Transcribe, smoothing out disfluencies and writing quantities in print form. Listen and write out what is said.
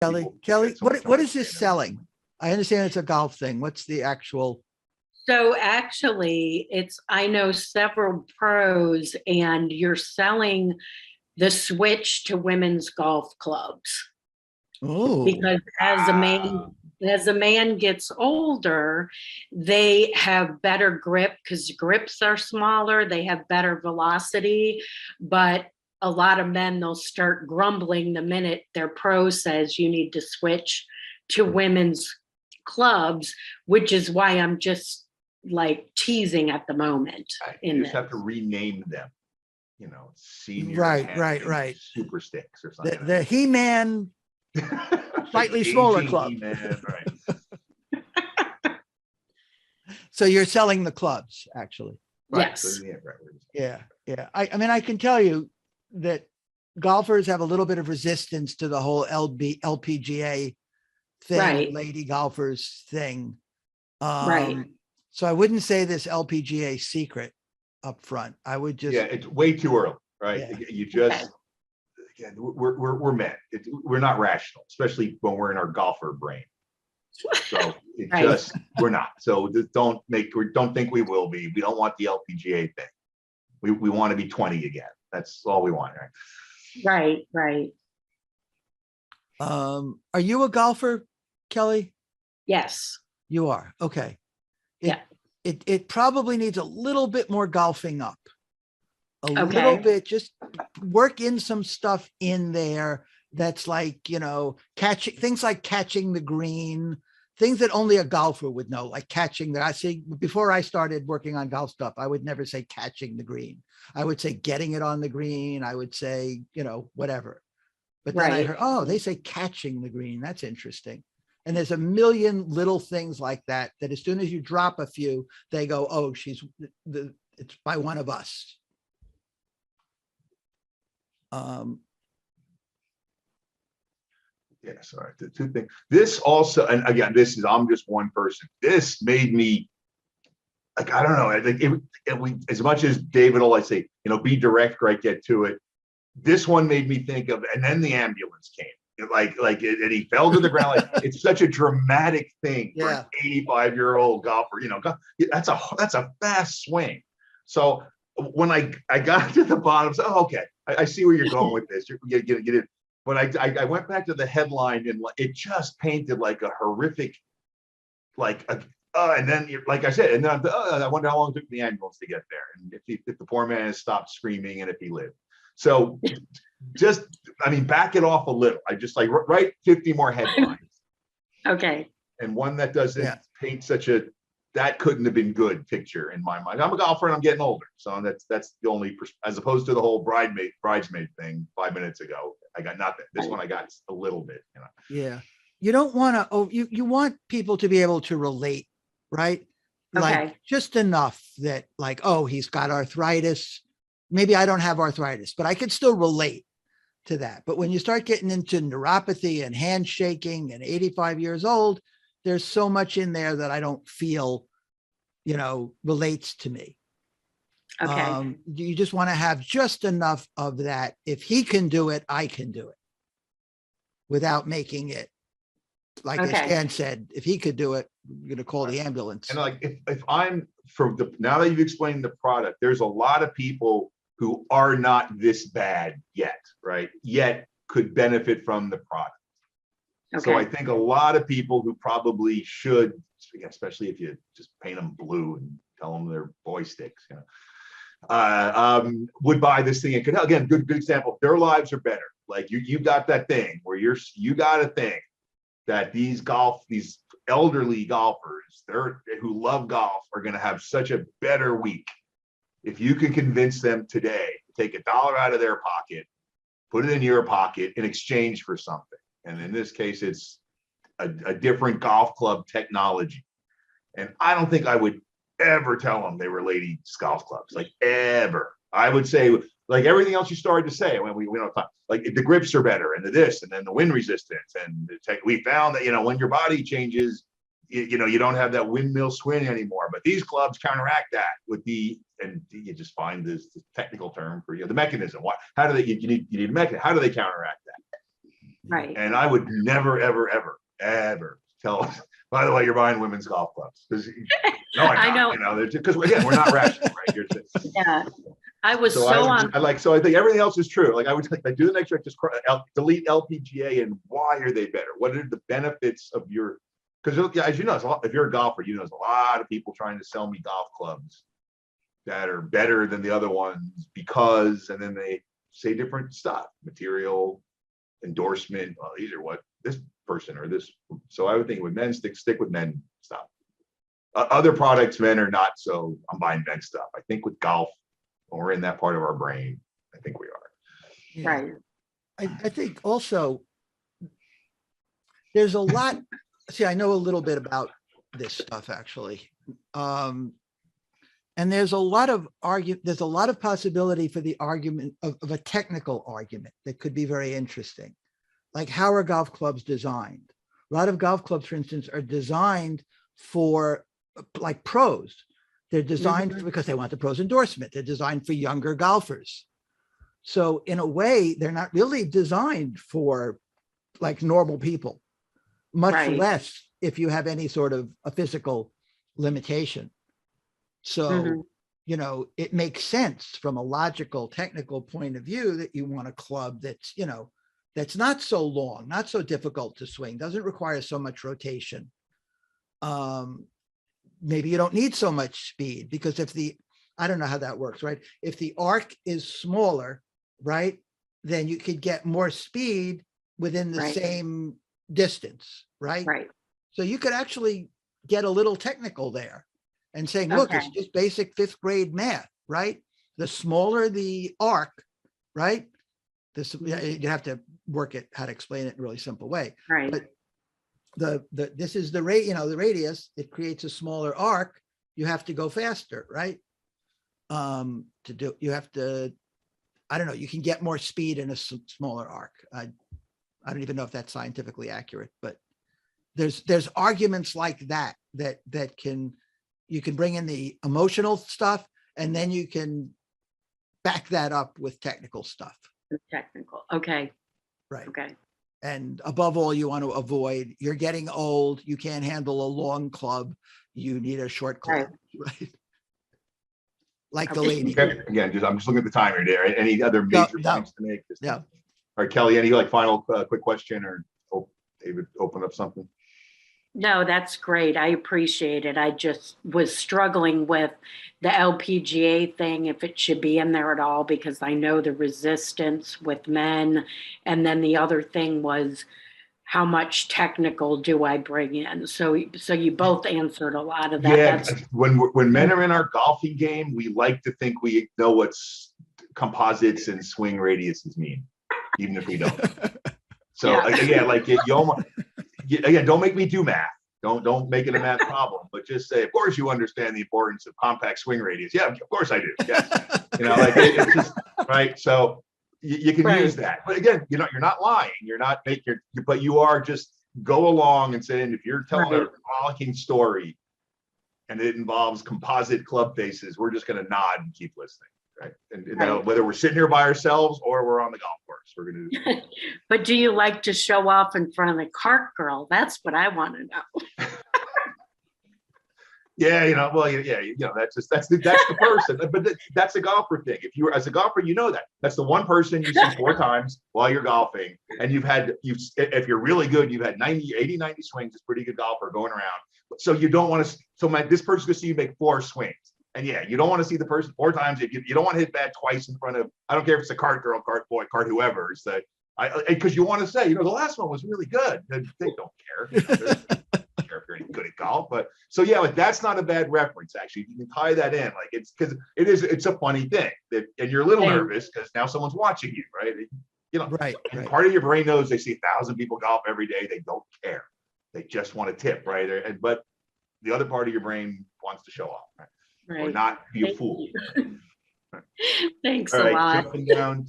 Kelly, what is this selling? I understand it's a golf thing. What's the actual? So actually, I know several pros, and you're selling the switch to women's golf clubs. Oh, Because as a man gets older, they have better grip because grips are smaller, they have better velocity, but a lot of men, they'll start grumbling the minute their pro says you need to switch to women's clubs, which is why I'm just like teasing at the moment. You just have to rename them, senior right. super sticks or something. The He-Man slightly smaller club. Right. So you're selling the clubs, actually. Right. Yes. So, Yeah. I mean, I can tell you that golfers have a little bit of resistance to the whole LPGA thing, Right. lady golfers thing. Right. So I wouldn't say this LPGA secret up front. I would just. Yeah, it's way too early, right? Yeah. You just, again, we're men. We're not rational, especially when we're in our golfer brain. So it Right. just, we're not. So just don't think we will be. We don't want the LPGA thing. We want to be 20 again. That's all we want, right? Right. Are you a golfer, Kelly? Yes. You are. Okay. Yeah. It probably needs a little bit more golfing up. A Okay. little bit, just work in some stuff in there that's like, catching the green, things that only a golfer would know, like catching that. I see, before I started working on golf stuff, I would never say catching the green. I would say getting it on the green. I would say, whatever. But then I heard, oh, they say catching the green. That's interesting. And there's a million little things like that as soon as you drop a few, they go, oh, it's by one of us. Yeah, sorry. The two things. This also, and again, I'm just one person. This made me, like, I don't know. I think as much as David will, I say, be direct, right, get to it. This one made me think of, and then the ambulance came. And he fell to the ground. Like, it's such a dramatic thing for an 85-year-old golfer. That's a fast swing. So when I got to the bottom, so okay, I see where you're going with this. You get it. But I went back to the headline, and it just painted like a horrific, and then like I said, and then I wonder how long it took the ambulance to get there, and if the poor man has stopped screaming, and if he lived. So back it off a little. I just write 50 more headlines. Okay. And one that doesn't paint such that couldn't have been good picture in my mind. I'm a golfer and I'm getting older. So that's the only, as opposed to the whole bridesmaid thing 5 minutes ago, I got nothing. This one I got a little bit, Yeah. You don't want to, you want people to be able to relate, right? Like just enough that he's got arthritis. Maybe I don't have arthritis, but I can still relate to that. But when you start getting into neuropathy and handshaking and 85 years old, there's so much in there that I don't feel, relates to me. Okay. You just want to have just enough of that. If he can do it, I can do it without making it, like as Stan said, if he could do it, we're going to call the ambulance. And if I'm now that you've explained the product, there's a lot of people who are not this bad yet, right? Yet could benefit from the product. Okay. So I think a lot of people who probably should, especially if you just paint them blue and tell them they're boy sticks, would buy this thing. And again, good example. Their lives are better. Like you got that thing where you got to think that these elderly golfers who love golf are going to have such a better week. If you can convince them today to take $1 out of their pocket, put it in your pocket in exchange for something. And in this case, it's a different golf club technology. And I don't think I would ever tell them they were ladies golf clubs, like ever. I would say, like everything else you started to say, when we don't talk, like the grips are better and the this, and then the wind resistance. And we found that, when your body changes, you don't have that windmill swing anymore. But these clubs counteract that and you just find this technical term for the mechanism. How do they? You need a mechanism. How do they counteract that? Right. And I would never, ever, ever, ever tell, by the way, you're buying women's golf clubs. Because no, I know. you know, because again, we're not rational, right? Yeah. I was So so I, on. I like, so I think everything else is true. Like I would like do the next trick, just delete LPGA and why are they better? What are the benefits of your, because as you know, if you're a golfer, you know, there's a lot of people trying to sell me golf clubs that are better than the other ones because, and then they say different stuff, material, endorsement. Well, these are what this person or this. So I would think with men, stick with men stuff. Other products, men are not so. I'm buying men stuff. I think with golf, when we're in that part of our brain, I think we are. Yeah. Right. I think also there's a lot. See, I know a little bit about this stuff actually. And there's a lot of there's a lot of possibility for the argument of a technical argument that could be very interesting. Like, how are golf clubs designed? A lot of golf clubs, for instance, are designed for like pros. They're designed because they want the pros endorsement. They're designed for younger golfers. So in a way, they're not really designed for like normal people, much Right. less if you have any sort of a physical limitation. So, you know, it makes sense from a logical, technical point of view that you want a club that's, you know, that's not so long, not so difficult to swing, doesn't require so much rotation. Maybe you don't need so much speed because if I don't know how that works, right? If the arc is smaller, right, then you could get more speed within the same distance, right? Right. So you could actually get a little technical there and saying, look, it's just basic 5th grade math, right? The smaller the arc, right? You have to work it, how to explain it in a really simple way. Right. But this is the rate, you know, the radius, it creates a smaller arc. You have to go faster, right? You have to, I don't know, you can get more speed in a smaller arc. I don't even know if that's scientifically accurate, but there's arguments like that you can bring in the emotional stuff and then you can back that up with technical stuff. Technical. Okay. Right. Okay. And above all, you want to avoid, you're getting old, you can't handle a long club, you need a short club, right? Like the lady. Okay. Again, I'm just looking at the timer there. Any other major points to make? Yeah. All right, Kelly, any like final quick question or David, open up something? No, that's great. I appreciate it. I just was struggling with the LPGA thing, if it should be in there at all, because I know the resistance with men. And then the other thing was, how much technical do I bring in? So you both answered a lot of that. Yeah, when men are in our golfing game, we like to think we know what composites and swing radiuses mean, even if we don't. So again, like you almost. Again, don't make me do math. Don't make it a math problem, but just say, of course you understand the importance of compact swing radius. Yeah, of course I do. Yes. You know, like it's just right. So you can use that. But again, you know, you're not lying. You're not making but you are just go along and saying if you're telling a frolicking story and it involves composite club faces, we're just gonna nod and keep listening. Right. And whether we're sitting here by ourselves or we're on the golf course, we're going to do. But do you like to show off in front of the cart girl? That's what I want to know. Yeah, you know, well, yeah, you know, that's the person, but that's a golfer thing. If you were as a golfer, you know that's the one person you see 4 times while you're golfing, and if you're really good, you've had 80, 90 swings. It's pretty good golfer going around. So you don't want to. So this person's going to see you make 4 swings. And yeah, you don't want to see the person 4 times. You don't want to hit bad twice in front of, I don't care if it's a cart girl, cart boy, cart whoever. It's that because you want to say, you know, the last one was really good. They don't care. You know, they don't care if you're any good at golf. But so yeah, like that's not a bad reference. Actually, you can tie that in. Like it's because it's a funny thing and you're a little nervous because now someone's watching you, right? You know, and part of your brain knows they see 1,000 people golf every day. They don't care. They just want to tip, right? But the other part of your brain wants to show off, right? Or not be a fool. Thanks All a right, lot. jumping down